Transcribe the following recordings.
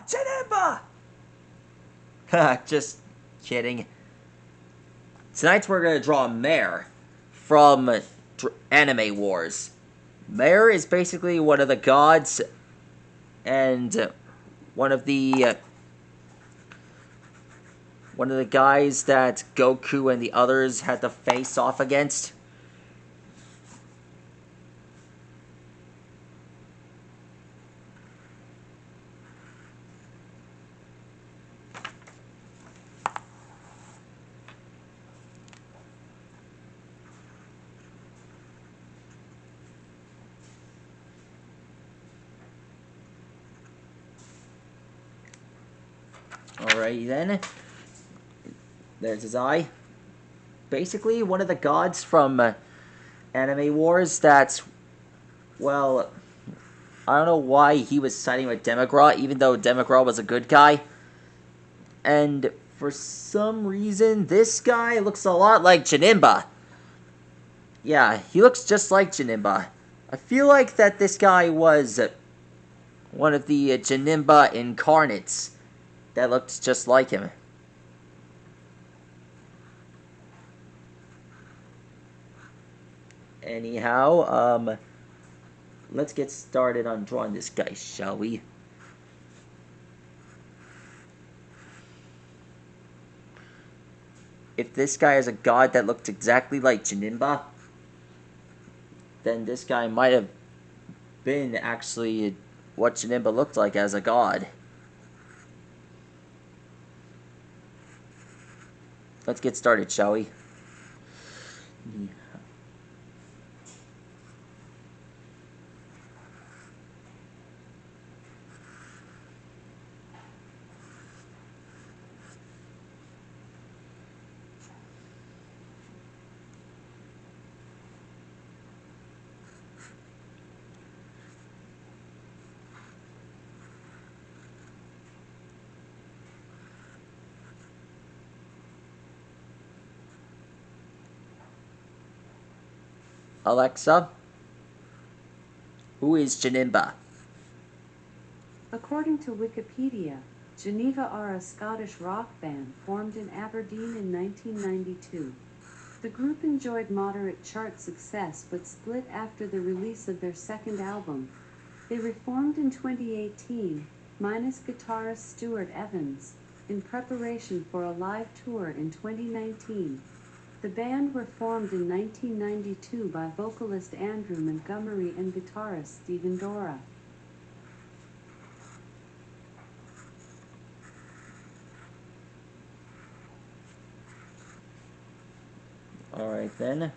Janemba! Janemba! Just kidding. Tonight we're going to draw a mare from Anime Wars. Mare is basically one of the gods and one of the guys that Goku and the others had to face off against. Alrighty then. There's his eye. Basically, one of the gods from Anime Wars that's, well, I don't know why he was siding with Demigra, even though Demigra was a good guy. And for some reason, this guy looks a lot like Janemba. Yeah, he looks just like Janemba. I feel like that this guy was one of the Janemba incarnates that looked just like him. Anyhow, let's get started on drawing this guy, shall we? If this guy is a god that looked exactly like Janemba, then this guy might have been actually what Janemba looked like as a god. Let's get started, shall we? Alexa, who is Janemba? According to Wikipedia, Geneva are a Scottish rock band formed in Aberdeen in 1992. The group enjoyed moderate chart success but split after the release of their second album. They reformed in 2018, minus guitarist Stuart Evans, in preparation for a live tour in 2019. The band were formed in 1992 by vocalist Andrew Montgomery and guitarist Stephen Dora. Alright then.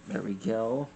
There we go.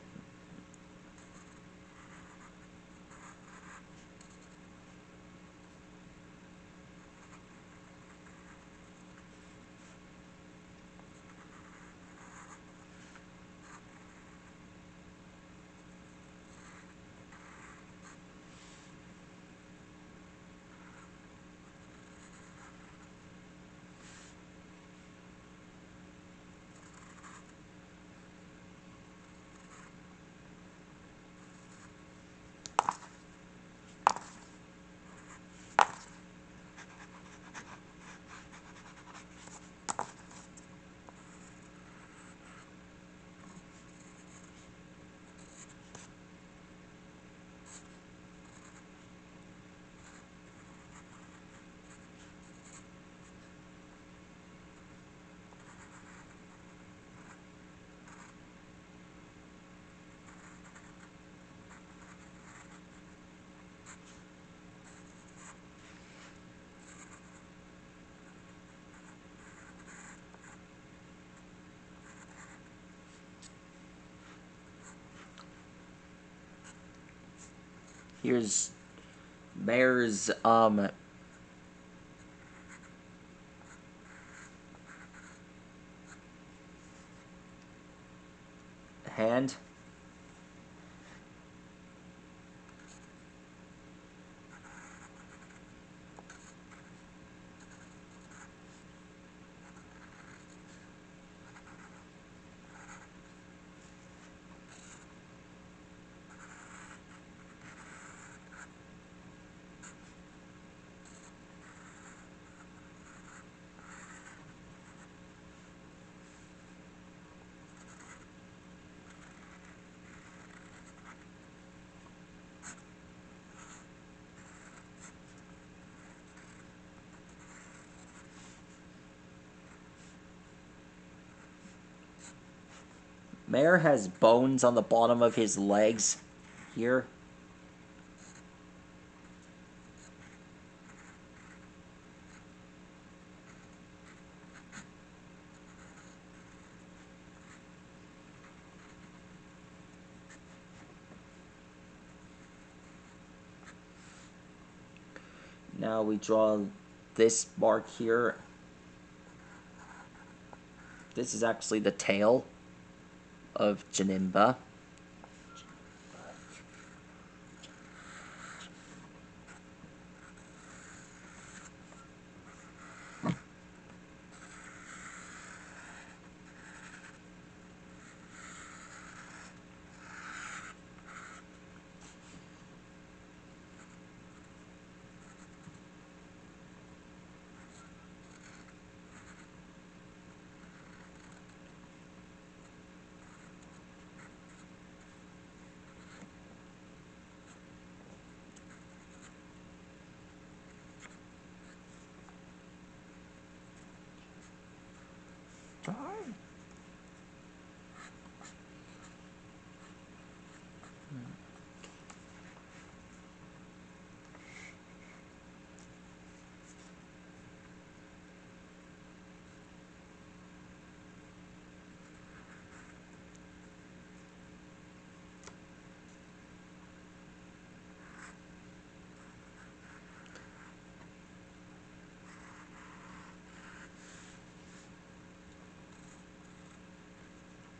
Here's Mare's hand. Mare has bones on the bottom of his legs here. Now we draw this mark here. This is actually the tail of Janimba.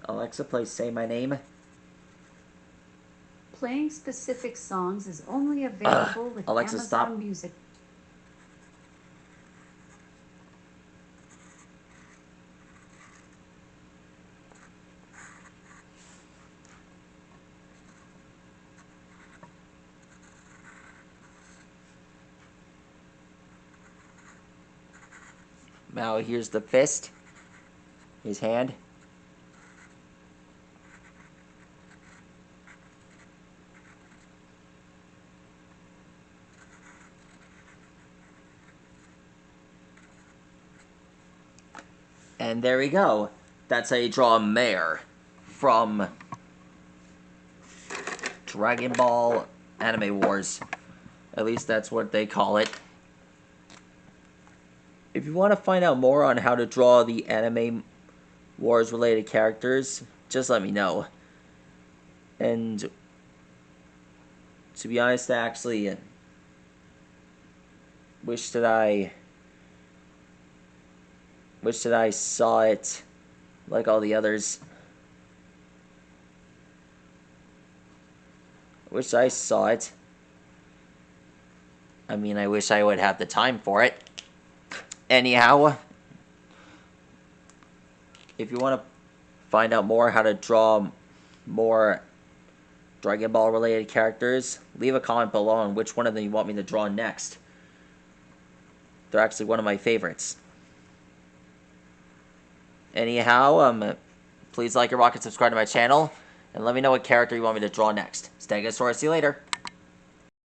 Alexa, please say my name. Playing specific songs is only available with Alexa, Amazon stop. Music. Now here's the fist. His hand. And there we go. That's how you draw a mare from Dragon Ball Anime Wars. At least that's what they call it. If you want to find out more on how to draw the Anime Wars related characters, just let me know. And to be honest, I actually wish that I saw it like all the others. Wish I saw it. I mean, I wish I would have the time for it. Anyhow, if you want to find out more how to draw more Dragon Ball related characters, leave a comment below on which one of them you want me to draw next. They're actually one of my favorites. Anyhow, please like and rock and subscribe to my channel, and let me know what character you want me to draw next. Stegosaurus, see you later.